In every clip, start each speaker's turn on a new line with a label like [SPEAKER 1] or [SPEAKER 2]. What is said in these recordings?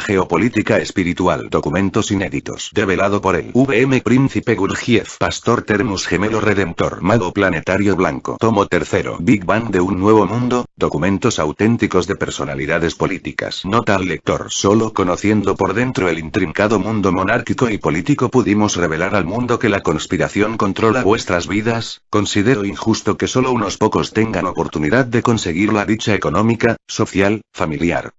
[SPEAKER 1] geopolítica espiritual. Documentos inéditos. Develado por el VM Príncipe Gurdjieff. Pastor Termus Gemelo Redentor. Mago Planetario Blanco. Tomo tercero. Big Bang de un Nuevo Mundo. Documentos auténticos de personalidades políticas. Nota al lector. Solo conociendo por dentro el intrincado mundo monárquico y político pudimos revelar al mundo que la conspiración controla vuestras vidas. Considero injusto que solo unos pocos tengan oportunidad de conseguir la dicha económica, social, familiar.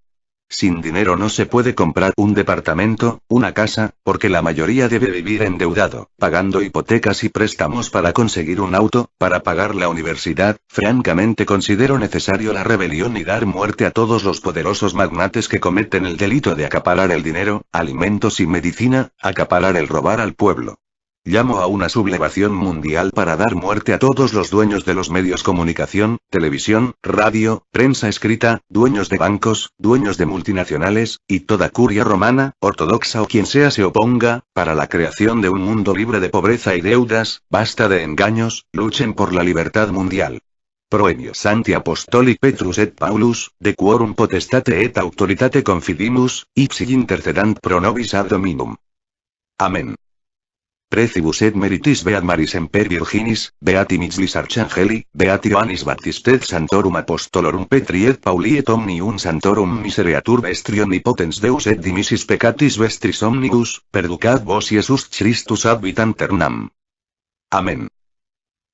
[SPEAKER 1] Sin dinero no se puede comprar un departamento, una casa, porque la mayoría debe vivir endeudado, pagando hipotecas y préstamos para conseguir un auto, para pagar la universidad. Francamente considero necesario la rebelión y dar muerte a todos los poderosos magnates que cometen el delito de acaparar el dinero, alimentos y medicina, acaparar el robar al pueblo. Llamo a una sublevación mundial para dar muerte a todos los dueños de los medios comunicación, televisión, radio, prensa escrita, dueños de bancos, dueños de multinacionales, y toda curia romana, ortodoxa o quien sea se oponga, para la creación de un mundo libre de pobreza y deudas. Basta de engaños, luchen por la libertad mundial. Proemio Sancti Apostoli Petrus et Paulus, de quorum potestate et autoritate confidimus, ipsi intercedant pro nobis ad Dominum. Amén. Precibus et meritis beat Maris Semper Virginis, beati Mitzlis Archangeli, beati Ioannis Baptistet Santorum Apostolorum Petri et Pauli et omnium Santorum Misereatur vestri omnipotens Deus et dimissis peccatis vestris omnibus, perducat vos Iesus Christus ad vitam ternam. Amén.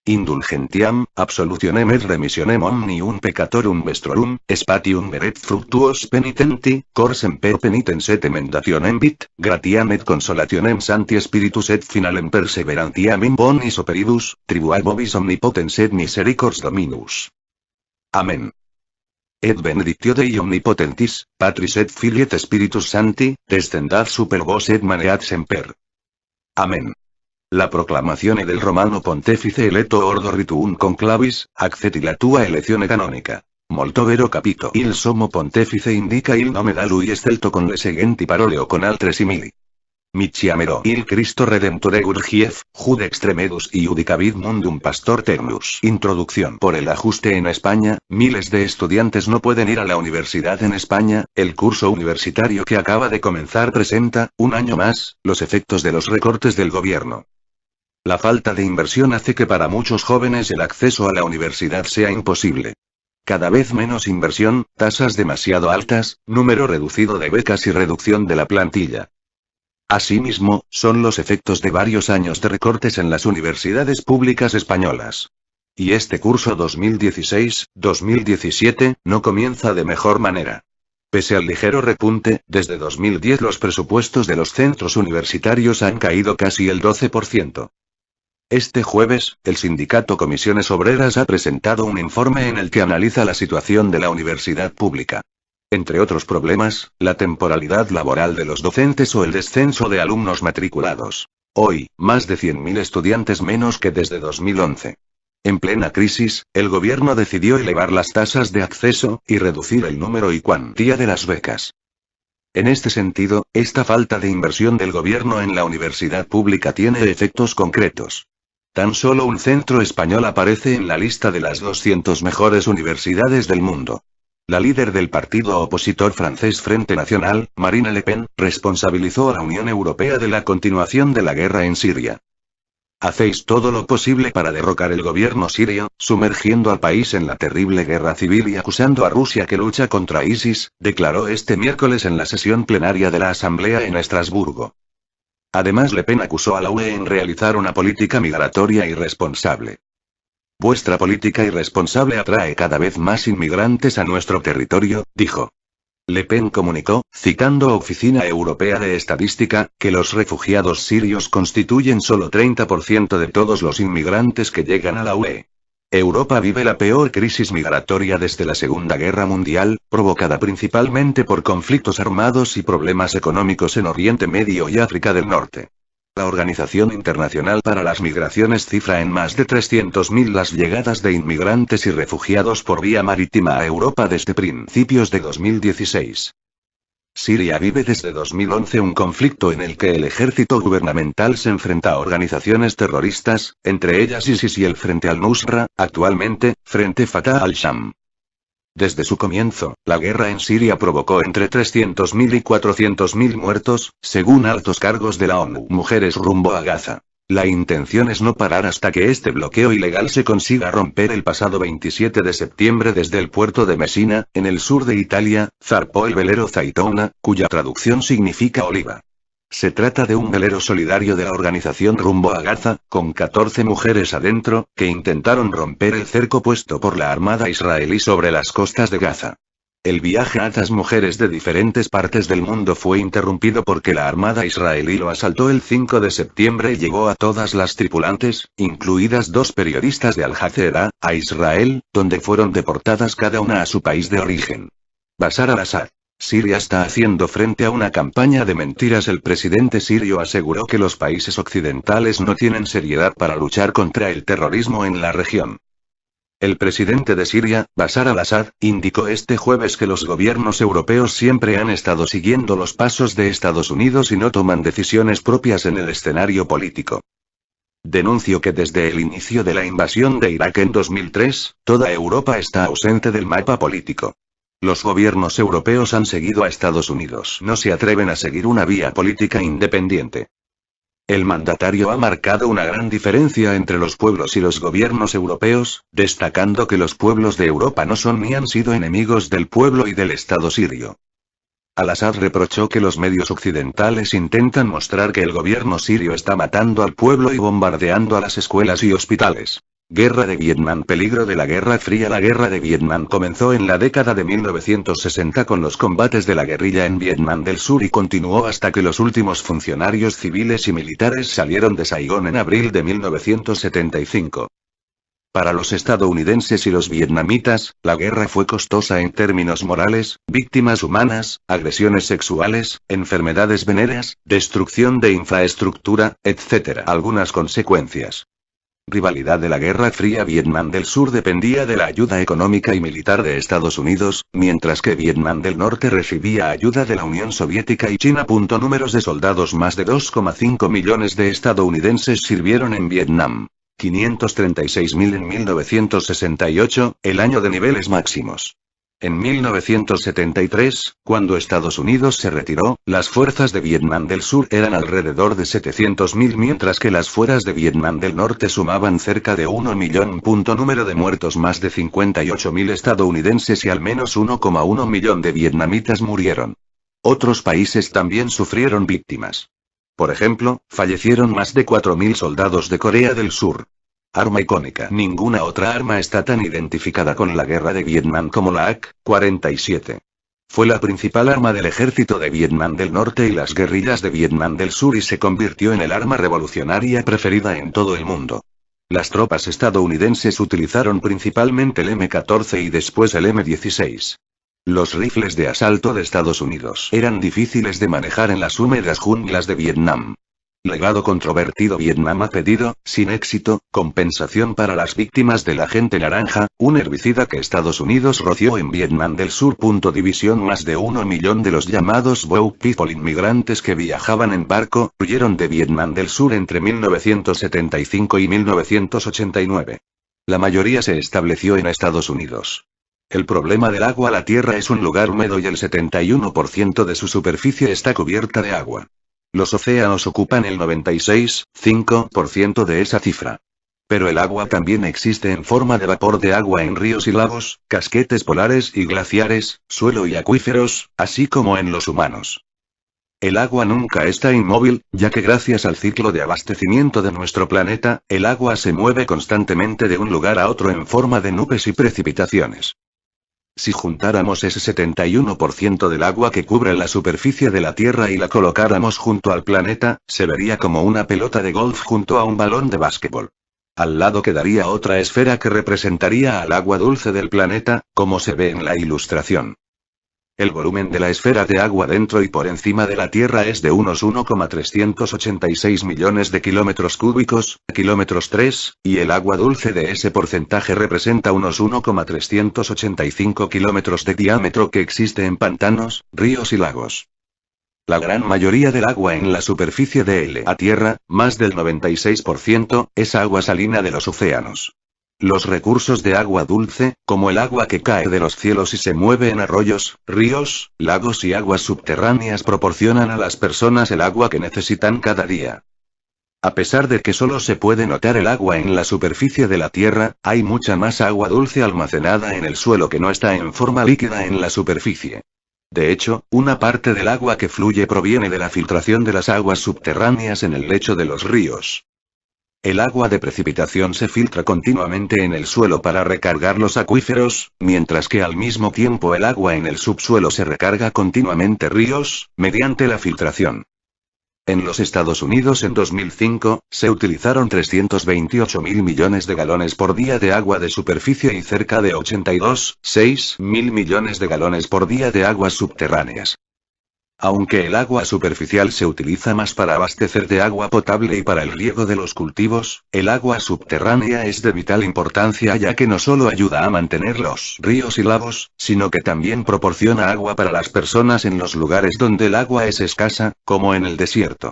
[SPEAKER 1] Indulgentiam, absolutionem et remissionem omnium peccatorum vestrorum, spatium veret fructuos penitenti, cor semper penitens et emendationem vit, gratiam et consolationem Sancti Spiritus et finalem perseverantiam in bonis operibus, tribuat vobis omnipotens et misericords Dominus. Amén. Et benedictio Dei omnipotentis, Patris et Filii et Spiritus Sancti, descendat super vos et maneat semper. Amén. La proclamazione del Romano Pontefice eletto ordo rituum conclavis, acceti la tua elezione canonica. Molto vero capito. Il sommo pontefice indica il nome da lui escelto con le seguenti parole o con altre simili. Mi chiamerò il Cristo Redentore Gurdjieff, jud extremedus iudicavit mundum pastor Termus. Introducción. Por el ajuste en España, miles de estudiantes no pueden ir a la universidad en España. El curso universitario que acaba de comenzar presenta, un año más, los efectos de los recortes del gobierno. La falta de inversión hace que para muchos jóvenes el acceso a la universidad sea imposible. Cada vez menos inversión, tasas demasiado altas, número reducido de becas y reducción de la plantilla. Asimismo, son los efectos de varios años de recortes en las universidades públicas españolas. Y este curso 2016-2017 no comienza de mejor manera. Pese al ligero repunte, desde 2010 los presupuestos de los centros universitarios han caído casi el 12%. Este jueves, el sindicato Comisiones Obreras ha presentado un informe en el que analiza la situación de la universidad pública. Entre otros problemas, la temporalidad laboral de los docentes o el descenso de alumnos matriculados. Hoy, más de 100.000 estudiantes menos que desde 2011. En plena crisis, el gobierno decidió elevar las tasas de acceso, y reducir el número y cuantía de las becas. En este sentido, esta falta de inversión del gobierno en la universidad pública tiene efectos concretos. Tan solo un centro español aparece en la lista de las 200 mejores universidades del mundo. La líder del partido opositor francés Frente Nacional, Marine Le Pen, responsabilizó a la Unión Europea de la continuación de la guerra en Siria. Hacéis todo lo posible para derrocar el gobierno sirio, sumergiendo al país en la terrible guerra civil y acusando a Rusia que lucha contra ISIS, declaró este miércoles en la sesión plenaria de la Asamblea en Estrasburgo. Además, Le Pen acusó a la UE en realizar una política migratoria irresponsable. Vuestra política irresponsable atrae cada vez más inmigrantes a nuestro territorio, dijo. Le Pen comunicó, citando Oficina Europea de Estadística, que los refugiados sirios constituyen solo 30% de todos los inmigrantes que llegan a la UE. Europa vive la peor crisis migratoria desde la Segunda Guerra Mundial, provocada principalmente por conflictos armados y problemas económicos en Oriente Medio y África del Norte. La Organización Internacional para las Migraciones cifra en más de 300.000 las llegadas de inmigrantes y refugiados por vía marítima a Europa desde principios de 2016. Siria vive desde 2011 un conflicto en el que el ejército gubernamental se enfrenta a organizaciones terroristas, entre ellas ISIS y el Frente al-Nusra, actualmente, Frente Fatah al-Sham. Desde su comienzo, la guerra en Siria provocó entre 300.000 y 400.000 muertos, según altos cargos de la ONU. Mujeres rumbo a Gaza. La intención es no parar hasta que este bloqueo ilegal se consiga romper. El pasado 27 de septiembre desde el puerto de Messina, en el sur de Italia, zarpó el velero Zaytouna, cuya traducción significa oliva. Se trata de un velero solidario de la organización Rumbo a Gaza, con 14 mujeres adentro, que intentaron romper el cerco puesto por la armada israelí sobre las costas de Gaza. El viaje a estas mujeres de diferentes partes del mundo fue interrumpido porque la armada israelí lo asaltó el 5 de septiembre y llevó a todas las tripulantes, incluidas 2 periodistas de Al Jazeera, a Israel, donde fueron deportadas cada una a su país de origen. Bashar al-Assad. Siria está haciendo frente a una campaña de mentiras. El presidente sirio aseguró que los países occidentales no tienen seriedad para luchar contra el terrorismo en la región. El presidente de Siria, Bashar al-Assad, indicó este jueves que los gobiernos europeos siempre han estado siguiendo los pasos de Estados Unidos y no toman decisiones propias en el escenario político. Denunció que desde el inicio de la invasión de Irak en 2003, toda Europa está ausente del mapa político. Los gobiernos europeos han seguido a Estados Unidos. No se atreven a seguir una vía política independiente. El mandatario ha marcado una gran diferencia entre los pueblos y los gobiernos europeos, destacando que los pueblos de Europa no son ni han sido enemigos del pueblo y del Estado sirio. Al-Assad reprochó que los medios occidentales intentan mostrar que el gobierno sirio está matando al pueblo y bombardeando a las escuelas y hospitales. Guerra de Vietnam. Peligro de la Guerra Fría. La Guerra de Vietnam comenzó en la década de 1960 con los combates de la guerrilla en Vietnam del Sur y continuó hasta que los últimos funcionarios civiles y militares salieron de Saigón en abril de 1975. Para los estadounidenses y los vietnamitas, la guerra fue costosa en términos morales, víctimas humanas, agresiones sexuales, enfermedades venéreas, destrucción de infraestructura, etc. Algunas consecuencias. Rivalidad de la Guerra Fría. Vietnam del Sur dependía de la ayuda económica y militar de Estados Unidos, mientras que Vietnam del Norte recibía ayuda de la Unión Soviética y China. Números de soldados. Más de 2,5 millones de estadounidenses sirvieron en Vietnam. 536.000 en 1968, el año de niveles máximos. En 1973, cuando Estados Unidos se retiró, las fuerzas de Vietnam del Sur eran alrededor de 700.000 mientras que las fuerzas de Vietnam del Norte sumaban cerca de 1 millón. Número de muertos. Más de 58.000 estadounidenses y al menos 1,1 millón de vietnamitas murieron. Otros países también sufrieron víctimas. Por ejemplo, fallecieron más de 4.000 soldados de Corea del Sur. Arma icónica. Ninguna otra arma está tan identificada con la guerra de Vietnam como la AK-47. Fue la principal arma del ejército de Vietnam del Norte y las guerrillas de Vietnam del Sur y se convirtió en el arma revolucionaria preferida en todo el mundo. Las tropas estadounidenses utilizaron principalmente el M14 y después el M16. Los rifles de asalto de Estados Unidos eran difíciles de manejar en las húmedas junglas de Vietnam. Legado controvertido. Vietnam ha pedido, sin éxito, compensación para las víctimas del agente naranja, un herbicida que Estados Unidos roció en Vietnam del Sur. División. Más de 1 millón de los llamados Boat People inmigrantes que viajaban en barco, huyeron de Vietnam del Sur entre 1975 y 1989. La mayoría se estableció en Estados Unidos. El problema del agua. La Tierra es un lugar húmedo y el 71% de su superficie está cubierta de agua. Los océanos ocupan el 96,5% de esa cifra. Pero el agua también existe en forma de vapor de agua en ríos y lagos, casquetes polares y glaciares, suelo y acuíferos, así como en los humanos. El agua nunca está inmóvil, ya que gracias al ciclo de abastecimiento de nuestro planeta, el agua se mueve constantemente de un lugar a otro en forma de nubes y precipitaciones. Si juntáramos ese 71% del agua que cubre la superficie de la Tierra y la colocáramos junto al planeta, se vería como una pelota de golf junto a un balón de básquetbol. Al lado quedaría otra esfera que representaría al agua dulce del planeta, como se ve en la ilustración. El volumen de la esfera de agua dentro y por encima de la Tierra es de unos 1,386 millones de kilómetros cúbicos, kilómetros 3, y el agua dulce de ese porcentaje representa unos 1,385 kilómetros de diámetro que existe en pantanos, ríos y lagos. La gran mayoría del agua en la superficie de la Tierra, más del 96%, es agua salina de los océanos. Los recursos de agua dulce, como el agua que cae de los cielos y se mueve en arroyos, ríos, lagos y aguas subterráneas, proporcionan a las personas el agua que necesitan cada día. A pesar de que solo se puede notar el agua en la superficie de la Tierra, hay mucha más agua dulce almacenada en el suelo que no está en forma líquida en la superficie. De hecho, una parte del agua que fluye proviene de la filtración de las aguas subterráneas en el lecho de los ríos. El agua de precipitación se filtra continuamente en el suelo para recargar los acuíferos, mientras que al mismo tiempo el agua en el subsuelo se recarga continuamente ríos, mediante la filtración. En los Estados Unidos en 2005, se utilizaron 328.000 millones de galones por día de agua de superficie y cerca de 82,6 mil millones de galones por día de aguas subterráneas. Aunque el agua superficial se utiliza más para abastecer de agua potable y para el riego de los cultivos, el agua subterránea es de vital importancia ya que no solo ayuda a mantener los ríos y lagos, sino que también proporciona agua para las personas en los lugares donde el agua es escasa, como en el desierto.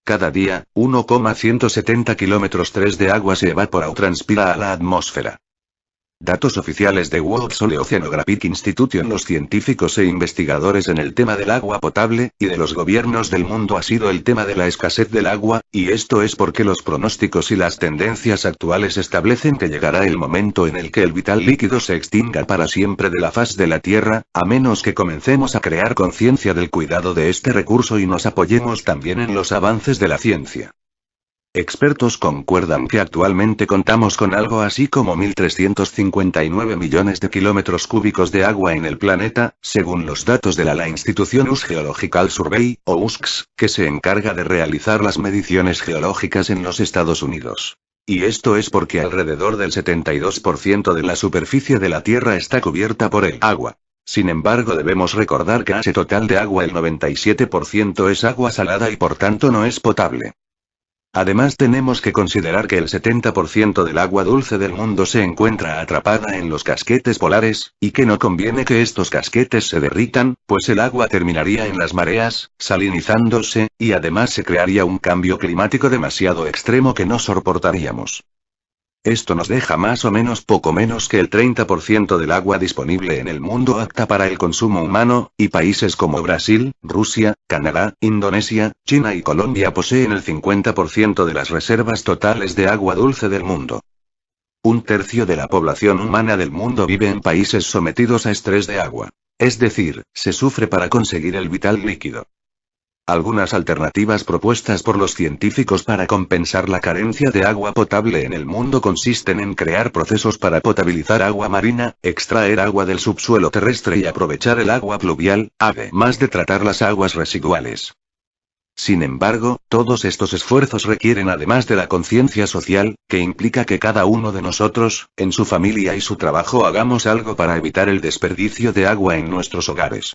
[SPEAKER 1] Cada día, 1,170 kilómetros de agua se evapora o transpira a la atmósfera. Datos oficiales de World Soil Oceanographic Institution. Los científicos e investigadores en el tema del agua potable, y de los gobiernos del mundo ha sido el tema de la escasez del agua, y esto es porque los pronósticos y las tendencias actuales establecen que llegará el momento en el que el vital líquido se extinga para siempre de la faz de la Tierra, a menos que comencemos a crear conciencia del cuidado de este recurso y nos apoyemos también en los avances de la ciencia. Expertos concuerdan que actualmente contamos con algo así como 1.359 millones de kilómetros cúbicos de agua en el planeta, según los datos de la institución US Geological Survey, o USGS, que se encarga de realizar las mediciones geológicas en los Estados Unidos. Y esto es porque alrededor del 72% de la superficie de la Tierra está cubierta por el agua. Sin embargo, debemos recordar que ese total de agua el 97% es agua salada y por tanto no es potable. Además tenemos que considerar que el 70% del agua dulce del mundo se encuentra atrapada en los casquetes polares, y que no conviene que estos casquetes se derritan, pues el agua terminaría en las mareas, salinizándose, y además se crearía un cambio climático demasiado extremo que no soportaríamos. Esto nos deja más o menos poco menos que el 30% del agua disponible en el mundo apta para el consumo humano, y países como Brasil, Rusia, Canadá, Indonesia, China y Colombia poseen el 50% de las reservas totales de agua dulce del mundo. Un tercio de la población humana del mundo vive en países sometidos a estrés de agua. Es decir, se sufre para conseguir el vital líquido. Algunas alternativas propuestas por los científicos para compensar la carencia de agua potable en el mundo consisten en crear procesos para potabilizar agua marina, extraer agua del subsuelo terrestre y aprovechar el agua pluvial, además de tratar las aguas residuales. Sin embargo, todos estos esfuerzos requieren además de la conciencia social, que implica que cada uno de nosotros, en su familia y su trabajo hagamos algo para evitar el desperdicio de agua en nuestros hogares.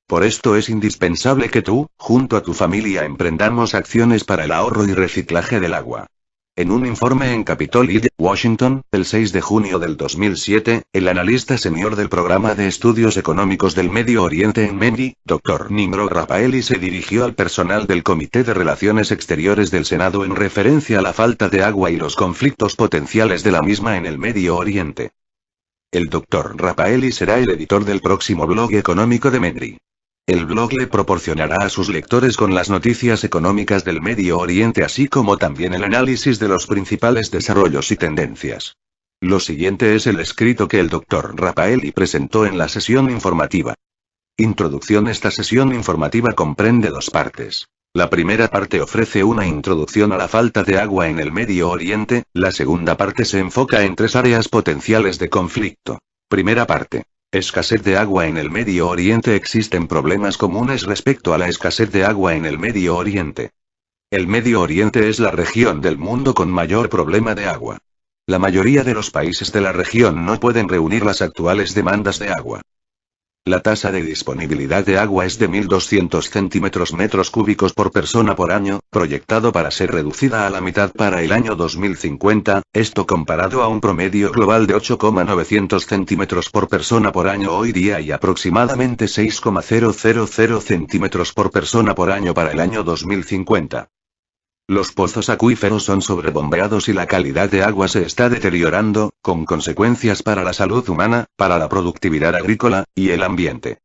[SPEAKER 1] Por esto es indispensable que tú, junto a tu familia, emprendamos acciones para el ahorro y reciclaje del agua. En un informe en Capitol Hill, Washington, el 6 de junio del 2007, el analista senior del Programa de Estudios Económicos del Medio Oriente en MENRI, Dr. Nimrod Rafaeli, se dirigió al personal del Comité de Relaciones Exteriores del Senado en referencia a la falta de agua y los conflictos potenciales de la misma en el Medio Oriente. El Dr. Rafaeli será el editor del próximo blog económico de MENRI. El blog le proporcionará a sus lectores con las noticias económicas del Medio Oriente así como también el análisis de los principales desarrollos y tendencias. Lo siguiente es el escrito que el Dr. Rafaeli presentó en la sesión informativa. Introducción. Esta sesión informativa comprende dos partes. La primera parte ofrece una introducción a la falta de agua en el Medio Oriente, la segunda parte se enfoca en tres áreas potenciales de conflicto. Primera parte. Escasez de agua en el Medio Oriente. Existen problemas comunes respecto a la escasez de agua en el Medio Oriente. El Medio Oriente es la región del mundo con mayor problema de agua. La mayoría de los países de la región no pueden reunir las actuales demandas de agua. La tasa de disponibilidad de agua es de 1.200 centímetros metros cúbicos por persona por año, proyectado para ser reducida a la mitad para el año 2050, esto comparado a un promedio global de 8,900 centímetros por persona por año hoy día y aproximadamente 6,000 centímetros por persona por año para el año 2050. Los pozos acuíferos son sobrebombeados y la calidad de agua se está deteriorando, con consecuencias para la salud humana, para la productividad agrícola, y el ambiente.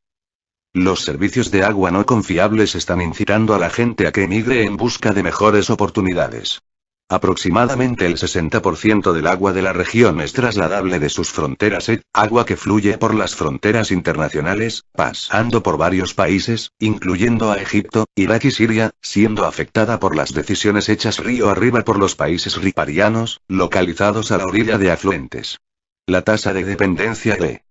[SPEAKER 1] Los servicios de agua no confiables están incitando a la gente a que emigre en busca de mejores oportunidades. Aproximadamente el 60% del agua de la región es trasladable de sus fronteras, agua que fluye por las fronteras internacionales, pasando por varios países, incluyendo a Egipto, Irak y Siria, siendo afectada por las decisiones hechas río arriba por los países riparianos, localizados a la orilla de afluentes. La tasa de dependencia de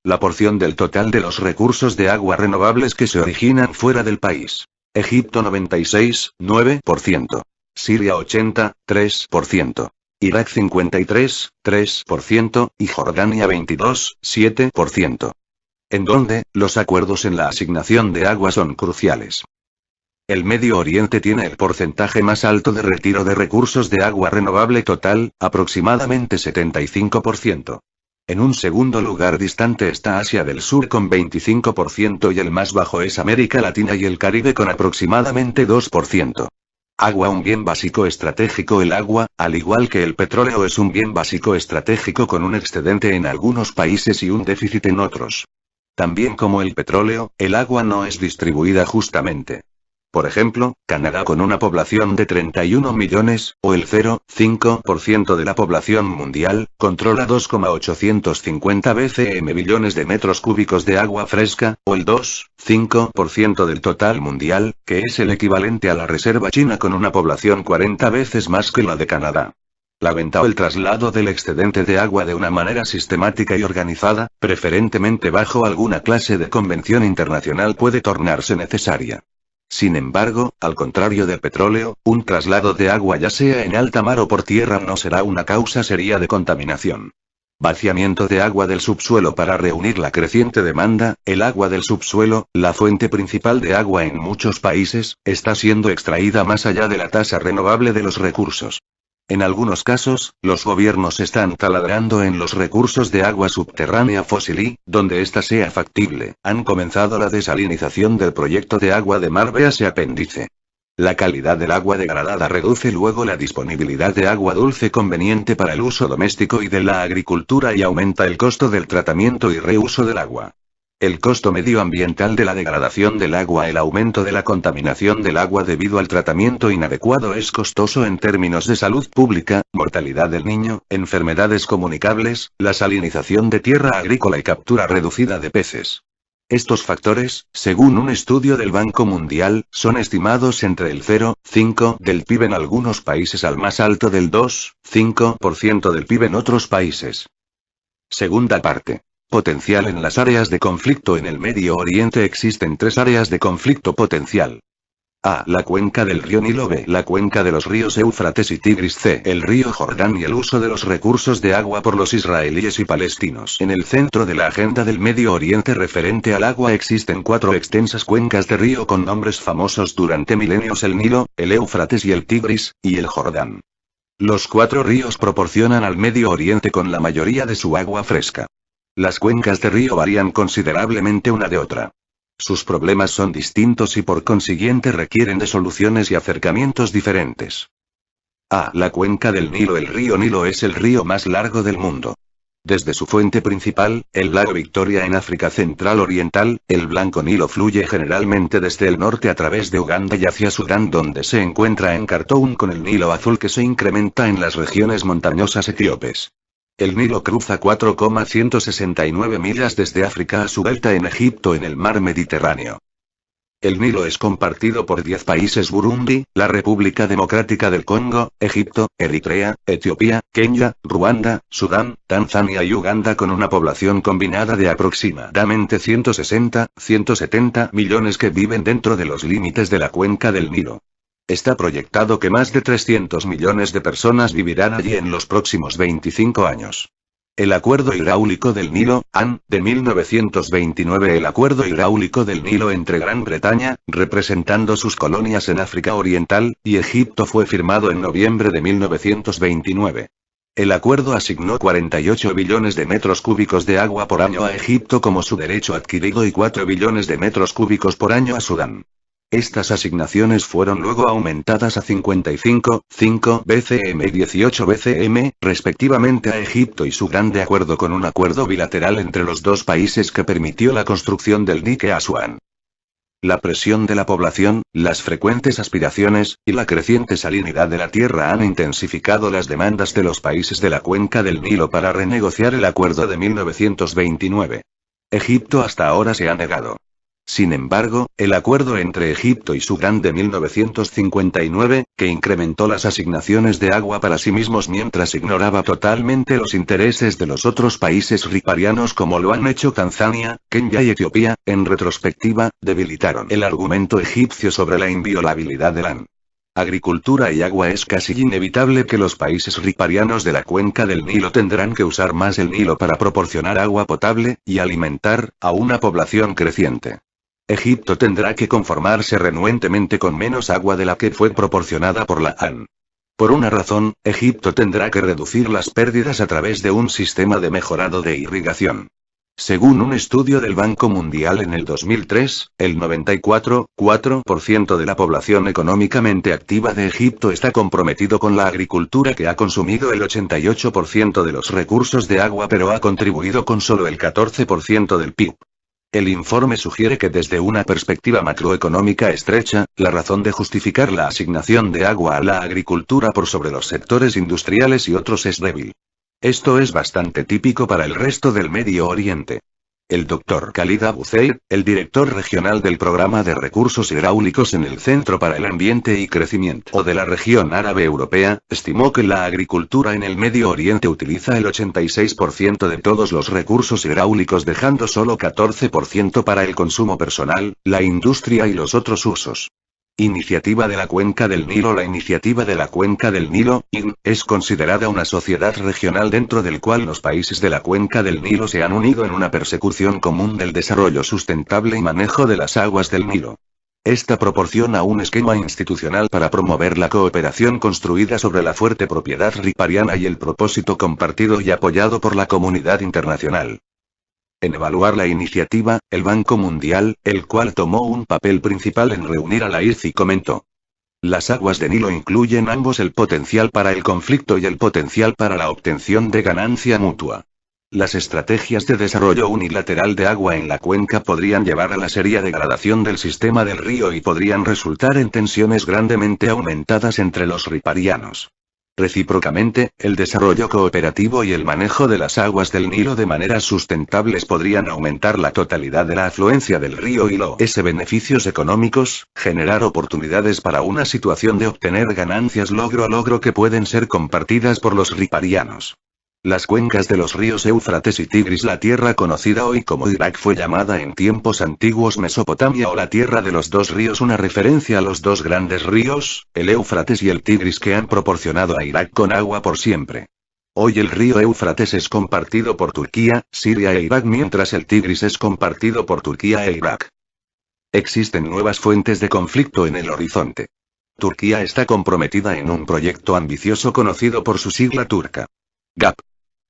[SPEAKER 1] la porción del total de los recursos de agua renovables que se originan fuera del país. Egipto 96,9%. Siria 83%. Irak 53,3%, y Jordania 22,7%. En donde, los acuerdos en la asignación de agua son cruciales. El Medio Oriente tiene el porcentaje más alto de retiro de recursos de agua renovable total, aproximadamente 75%. En un segundo lugar distante está Asia del Sur con 25% y el más bajo es América Latina y el Caribe con aproximadamente 2%. Agua, un bien básico estratégico. El agua, al igual que el petróleo, es un bien básico estratégico con un excedente en algunos países y un déficit en otros. También como el petróleo, el agua no es distribuida justamente. Por ejemplo, Canadá, con una población de 31 millones, o el 0,5% de la población mundial, controla 2,850 bcm billones de metros cúbicos de agua fresca, o el 2,5% del total mundial, que es el equivalente a la reserva china con una población 40 veces más que la de Canadá. La venta o el traslado del excedente de agua de una manera sistemática y organizada, preferentemente bajo alguna clase de convención internacional, puede tornarse necesaria. Sin embargo, al contrario del petróleo, un traslado de agua ya sea en alta mar o por tierra no será una causa seria de contaminación. Vaciamiento de agua del subsuelo para reunir la creciente demanda. El agua del subsuelo, la fuente principal de agua en muchos países, está siendo extraída más allá de la tasa renovable de los recursos. En algunos casos, los gobiernos están taladrando en los recursos de agua subterránea fósil y, donde ésta sea factible, han comenzado la desalinización del proyecto de agua de mar. Véase apéndice. La calidad del agua degradada reduce luego la disponibilidad de agua dulce conveniente para el uso doméstico y de la agricultura y aumenta el costo del tratamiento y reuso del agua. El costo medioambiental de la degradación del agua. El aumento de la contaminación del agua debido al tratamiento inadecuado es costoso en términos de salud pública, mortalidad del niño, enfermedades comunicables, la salinización de tierra agrícola y captura reducida de peces. Estos factores, según un estudio del Banco Mundial, son estimados entre el 0,5% del PIB en algunos países al más alto del 2,5% del PIB en otros países. Segunda parte. Potencial en las áreas de conflicto. En el Medio Oriente existen 3 áreas de conflicto potencial. A. La cuenca del río Nilo. B. La cuenca de los ríos Éufrates y Tigris. C. El río Jordán y el uso de los recursos de agua por los israelíes y palestinos. En el centro de la agenda del Medio Oriente referente al agua existen 4 extensas cuencas de río con nombres famosos durante milenios: el Nilo, el Éufrates y el Tigris, y el Jordán. Los 4 ríos proporcionan al Medio Oriente con la mayoría de su agua fresca. Las cuencas de río varían considerablemente una de otra. Sus problemas son distintos y por consiguiente requieren de soluciones y acercamientos diferentes. A. La cuenca del Nilo. El río Nilo es el río más largo del mundo. Desde su fuente principal, el lago Victoria en África Central Oriental, el Blanco Nilo fluye generalmente desde el norte a través de Uganda y hacia Sudán, donde se encuentra en Khartoum, con el Nilo Azul que se incrementa en las regiones montañosas etíopes. El Nilo cruza 4,169 millas desde África a su delta en Egipto en el mar Mediterráneo. El Nilo es compartido por 10 países: Burundi, la República Democrática del Congo, Egipto, Eritrea, Etiopía, Kenia, Ruanda, Sudán, Tanzania y Uganda, con una población combinada de aproximadamente 160-170 millones que viven dentro de los límites de la cuenca del Nilo. Está proyectado que más de 300 millones de personas vivirán allí en los próximos 25 años. El Acuerdo Hidráulico del Nilo, AN, de 1929. El Acuerdo Hidráulico del Nilo entre Gran Bretaña, representando sus colonias en África Oriental, y Egipto fue firmado en noviembre de 1929. El acuerdo asignó 48 billones de metros cúbicos de agua por año a Egipto como su derecho adquirido y 4 billones de metros cúbicos por año a Sudán. Estas asignaciones fueron luego aumentadas a 55,5 BCM y 18 BCM, respectivamente a Egipto y Sudán de acuerdo con un acuerdo bilateral entre los dos países que permitió la construcción del dique Asuán. La presión de la población, las frecuentes aspiraciones, y la creciente salinidad de la tierra han intensificado las demandas de los países de la cuenca del Nilo para renegociar el acuerdo de 1929. Egipto hasta ahora se ha negado. Sin embargo, el acuerdo entre Egipto y Sudán de 1959, que incrementó las asignaciones de agua para sí mismos mientras ignoraba totalmente los intereses de los otros países riparianos como lo han hecho Tanzania, Kenia y Etiopía, en retrospectiva, debilitaron el argumento egipcio sobre la inviolabilidad de la agricultura y agua. Es casi inevitable que los países riparianos de la cuenca del Nilo tendrán que usar más el Nilo para proporcionar agua potable, y alimentar, a una población creciente. Egipto tendrá que conformarse renuentemente con menos agua de la que fue proporcionada por la AN. Por una razón, Egipto tendrá que reducir las pérdidas a través de un sistema de mejorado de irrigación. Según un estudio del Banco Mundial en el 2003, el 94,4% de la población económicamente activa de Egipto está comprometido con la agricultura, que ha consumido el 88% de los recursos de agua pero ha contribuido con solo el 14% del PIB. El informe sugiere que desde una perspectiva macroeconómica estrecha, la razón de justificar la asignación de agua a la agricultura por sobre los sectores industriales y otros es débil. Esto es bastante típico para el resto del Medio Oriente. El Dr. Khalid Abu Zeid, el director regional del Programa de Recursos Hidráulicos en el Centro para el Ambiente y Crecimiento de la Región Árabe Europea, estimó que la agricultura en el Medio Oriente utiliza el 86% de todos los recursos hidráulicos, dejando solo 14% para el consumo personal, la industria y los otros usos. Iniciativa de la Cuenca del Nilo. La Iniciativa de la Cuenca del Nilo, IN, es considerada una sociedad regional dentro del cual los países de la Cuenca del Nilo se han unido en una persecución común del desarrollo sustentable y manejo de las aguas del Nilo. Esta proporciona un esquema institucional para promover la cooperación construida sobre la fuerte propiedad ripariana y el propósito compartido y apoyado por la comunidad internacional. En evaluar la iniciativa, el Banco Mundial, el cual tomó un papel principal en reunir a la IRC, comentó: las aguas de Nilo incluyen ambos el potencial para el conflicto y el potencial para la obtención de ganancia mutua. Las estrategias de desarrollo unilateral de agua en la cuenca podrían llevar a la seria degradación del sistema del río y podrían resultar en tensiones grandemente aumentadas entre los riparianos. Recíprocamente, el desarrollo cooperativo y el manejo de las aguas del Nilo de maneras sustentables podrían aumentar la totalidad de la afluencia del río y los beneficios económicos, generar oportunidades para una situación de obtener ganancias logro a logro que pueden ser compartidas por los riparianos. Las cuencas de los ríos Éufrates y Tigris. La tierra conocida hoy como Irak fue llamada en tiempos antiguos Mesopotamia o la tierra de los dos ríos, una referencia a los dos grandes ríos, el Éufrates y el Tigris, que han proporcionado a Irak con agua por siempre. Hoy el río Éufrates es compartido por Turquía, Siria e Irak, mientras el Tigris es compartido por Turquía e Irak. Existen nuevas fuentes de conflicto en el horizonte. Turquía está comprometida en un proyecto ambicioso conocido por su sigla turca, GAP.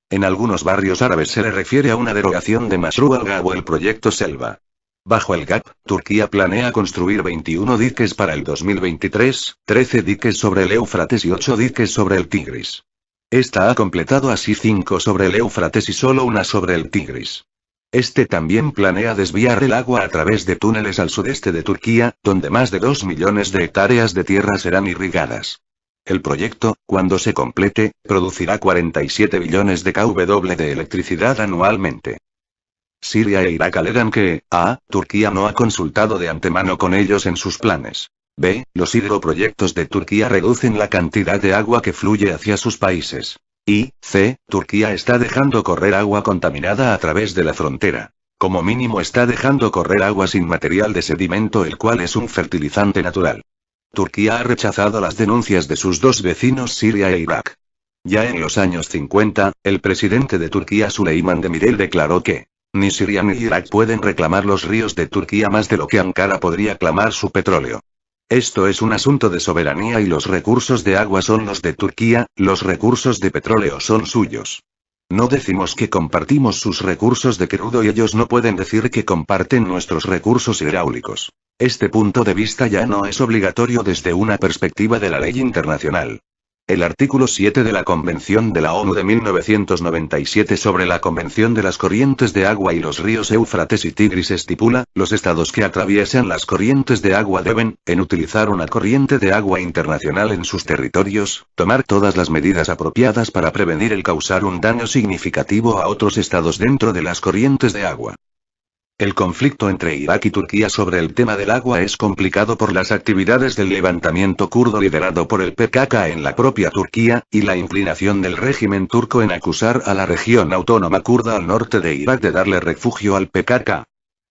[SPEAKER 1] En algunos barrios árabes se le refiere a una derogación de Mashrou al-Gap o el proyecto Selva. Bajo el GAP, Turquía planea construir 21 diques para el 2023, 13 diques sobre el Éufrates y 8 diques sobre el Tigris. Esta ha completado así 5 sobre el Éufrates y solo una sobre el Tigris. Este también planea desviar el agua a través de túneles al sudeste de Turquía, donde más de 2 millones de hectáreas de tierra serán irrigadas. El proyecto, cuando se complete, producirá 47 billones de kW de electricidad anualmente. Siria e Irak alegan que, a. Turquía no ha consultado de antemano con ellos en sus planes. B. Los hidroproyectos de Turquía reducen la cantidad de agua que fluye hacia sus países. Y, c. Turquía está dejando correr agua contaminada a través de la frontera. Como mínimo está dejando correr agua sin material de sedimento, el cual es un fertilizante natural. Turquía ha rechazado las denuncias de sus dos vecinos Siria e Irak. Ya en los años 50, el presidente de Turquía Süleyman Demirel declaró que ni Siria ni Irak pueden reclamar los ríos de Turquía más de lo que Ankara podría clamar su petróleo. Esto es un asunto de soberanía y los recursos de agua son los de Turquía, los recursos de petróleo son suyos. No decimos que compartimos sus recursos de crudo y ellos no pueden decir que comparten nuestros recursos hidráulicos. Este punto de vista ya no es obligatorio desde una perspectiva de la ley internacional. El artículo 7 de la Convención de la ONU de 1997 sobre la Convención de las Corrientes de Agua y los ríos Éufrates y Tigris estipula, los estados que atraviesan las corrientes de agua deben, en utilizar una corriente de agua internacional en sus territorios, tomar todas las medidas apropiadas para prevenir el causar un daño significativo a otros estados dentro de las corrientes de agua. El conflicto entre Irak y Turquía sobre el tema del agua es complicado por las actividades del levantamiento kurdo liderado por el PKK en la propia Turquía, y la inclinación del régimen turco en acusar a la región autónoma kurda al norte de Irak de darle refugio al PKK.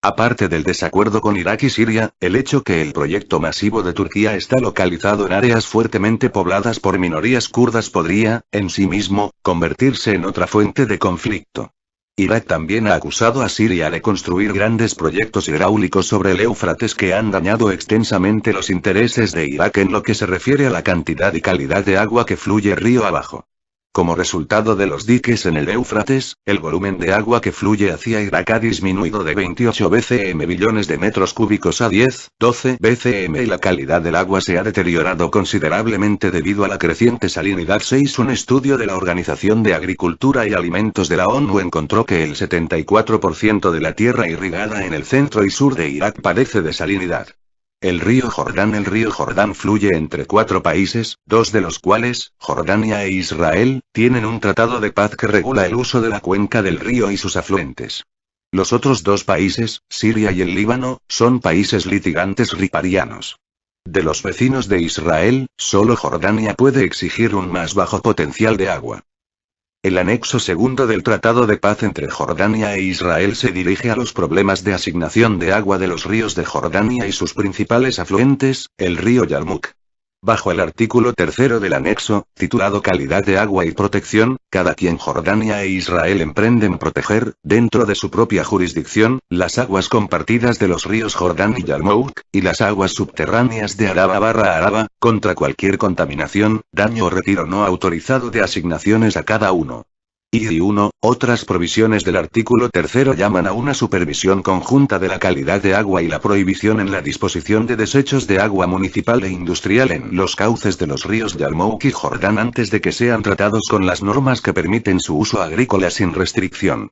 [SPEAKER 1] Aparte del desacuerdo con Irak y Siria, el hecho que el proyecto masivo de Turquía está localizado en áreas fuertemente pobladas por minorías kurdas podría, en sí mismo, convertirse en otra fuente de conflicto. Irak también ha acusado a Siria de construir grandes proyectos hidráulicos sobre el Éufrates que han dañado extensamente los intereses de Irak en lo que se refiere a la cantidad y calidad de agua que fluye río abajo. Como resultado de los diques en el Éufrates, el volumen de agua que fluye hacia Irak ha disminuido de 28 bcm billones de metros cúbicos a 10, 12 bcm y la calidad del agua se ha deteriorado considerablemente debido a la creciente salinidad. 6. Un estudio de la Organización de Agricultura y Alimentos de la ONU encontró que el 74% de la tierra irrigada en el centro y sur de Irak padece de salinidad. El río Jordán fluye entre 4 países, 2 de los cuales, Jordania e Israel, tienen un tratado de paz que regula el uso de la cuenca del río y sus afluentes. Los otros 2 países, Siria y el Líbano, son países litigantes riparianos. De los vecinos de Israel, solo Jordania puede exigir un más bajo potencial de agua. El anexo segundo del Tratado de Paz entre Jordania e Israel se dirige a los problemas de asignación de agua de los ríos de Jordania y sus principales afluentes, el río Yarmuk. Bajo el artículo 3 del anexo, titulado Calidad de agua y protección, cada quien Jordania e Israel emprenden proteger, dentro de su propia jurisdicción, las aguas compartidas de los ríos Jordán y Yarmouk, y las aguas subterráneas de Araba, contra cualquier contaminación, daño o retiro no autorizado de asignaciones a cada uno. Y 1. Otras provisiones del artículo 3 llaman a una supervisión conjunta de la calidad de agua y la prohibición en la disposición de desechos de agua municipal e industrial en los cauces de los ríos Yarmouk y Jordán antes de que sean tratados con las normas que permiten su uso agrícola sin restricción.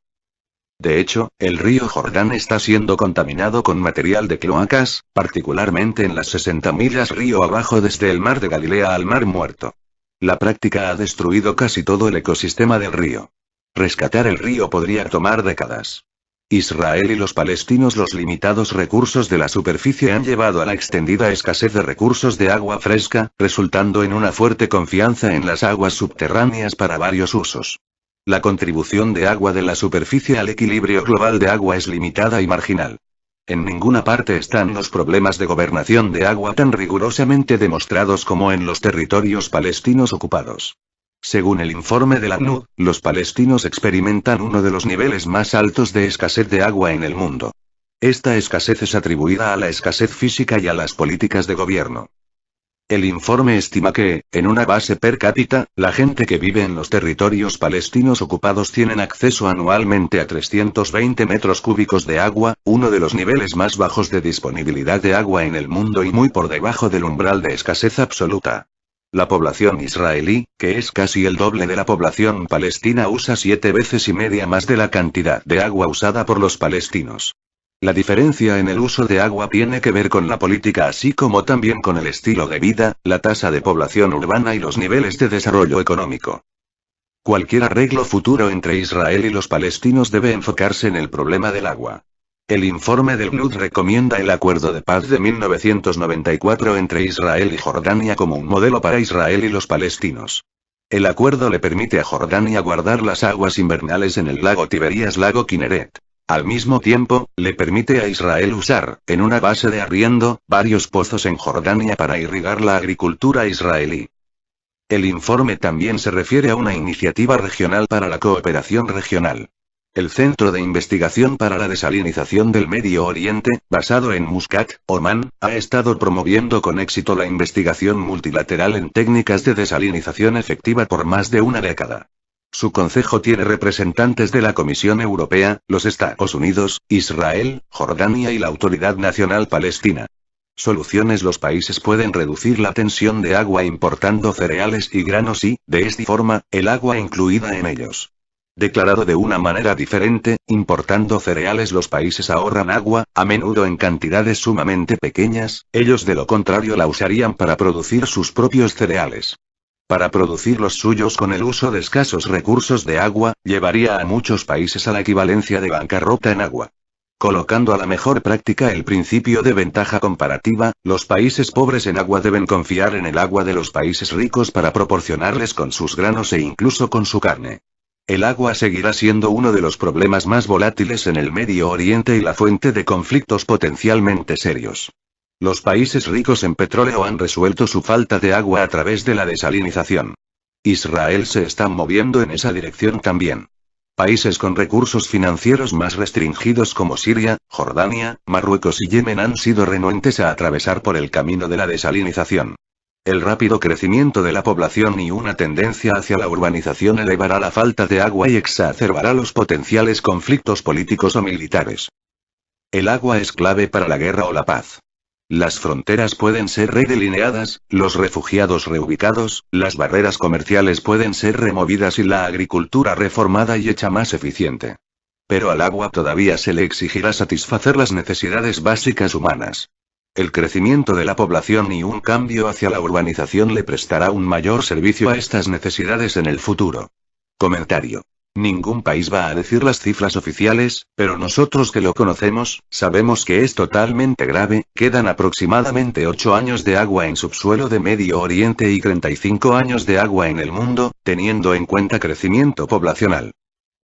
[SPEAKER 1] De hecho, el río Jordán está siendo contaminado con material de cloacas, particularmente en las 60 millas río abajo desde el mar de Galilea al mar Muerto. La práctica ha destruido casi todo el ecosistema del río. Rescatar el río podría tomar décadas. Israel y los palestinos. Los limitados recursos de la superficie han llevado a la extendida escasez de recursos de agua fresca, resultando en una fuerte confianza en las aguas subterráneas para varios usos. La contribución de agua de la superficie al equilibrio global de agua es limitada y marginal. En ninguna parte están los problemas de gobernación de agua tan rigurosamente demostrados como en los territorios palestinos ocupados. Según el informe de la ACNUD, los palestinos experimentan uno de los niveles más altos de escasez de agua en el mundo. Esta escasez es atribuida a la escasez física y a las políticas de gobierno. El informe estima que, en una base per cápita, la gente que vive en los territorios palestinos ocupados tienen acceso anualmente a 320 metros cúbicos de agua, uno de los niveles más bajos de disponibilidad de agua en el mundo y muy por debajo del umbral de escasez absoluta. La población israelí, que es casi el doble de la población palestina, usa 7 veces y media más de la cantidad de agua usada por los palestinos. La diferencia en el uso de agua tiene que ver con la política así como también con el estilo de vida, la tasa de población urbana y los niveles de desarrollo económico. Cualquier arreglo futuro entre Israel y los palestinos debe enfocarse en el problema del agua. El informe del ACNUD recomienda el Acuerdo de Paz de 1994 entre Israel y Jordania como un modelo para Israel y los palestinos. El acuerdo le permite a Jordania guardar las aguas invernales en el lago Tiberías-lago Kinneret. Al mismo tiempo, le permite a Israel usar, en una base de arriendo, varios pozos en Jordania para irrigar la agricultura israelí. El informe también se refiere a una iniciativa regional para la cooperación regional. El Centro de Investigación para la Desalinización del Medio Oriente, basado en Muscat, Omán, ha estado promoviendo con éxito la investigación multilateral en técnicas de desalinización efectiva por más de una década. Su consejo tiene representantes de la Comisión Europea, los Estados Unidos, Israel, Jordania y la Autoridad Nacional Palestina. Soluciones: los países pueden reducir la tensión de agua importando cereales y granos y, de esta forma, el agua incluida en ellos. Declarado de una manera diferente, importando cereales los países ahorran agua, a menudo en cantidades sumamente pequeñas, ellos de lo contrario la usarían para producir sus propios cereales. Para producir los suyos con el uso de escasos recursos de agua, llevaría a muchos países a la equivalencia de bancarrota en agua. Colocando a la mejor práctica el principio de ventaja comparativa, los países pobres en agua deben confiar en el agua de los países ricos para proporcionarles con sus granos e incluso con su carne. El agua seguirá siendo uno de los problemas más volátiles en el Medio Oriente y la fuente de conflictos potencialmente serios. Los países ricos en petróleo han resuelto su falta de agua a través de la desalinización. Israel se está moviendo en esa dirección también. Países con recursos financieros más restringidos como Siria, Jordania, Marruecos y Yemen han sido renuentes a atravesar por el camino de la desalinización. El rápido crecimiento de la población y una tendencia hacia la urbanización elevará la falta de agua y exacerbará los potenciales conflictos políticos o militares. El agua es clave para la guerra o la paz. Las fronteras pueden ser redelineadas, los refugiados reubicados, las barreras comerciales pueden ser removidas y la agricultura reformada y hecha más eficiente. Pero al agua todavía se le exigirá satisfacer las necesidades básicas humanas. El crecimiento de la población y un cambio hacia la urbanización le prestará un mayor servicio a estas necesidades en el futuro. Comentario. Ningún país va a decir las cifras oficiales, pero nosotros que lo conocemos, sabemos que es totalmente grave. Quedan aproximadamente 8 años de agua en subsuelo de Medio Oriente y 35 años de agua en el mundo, teniendo en cuenta crecimiento poblacional.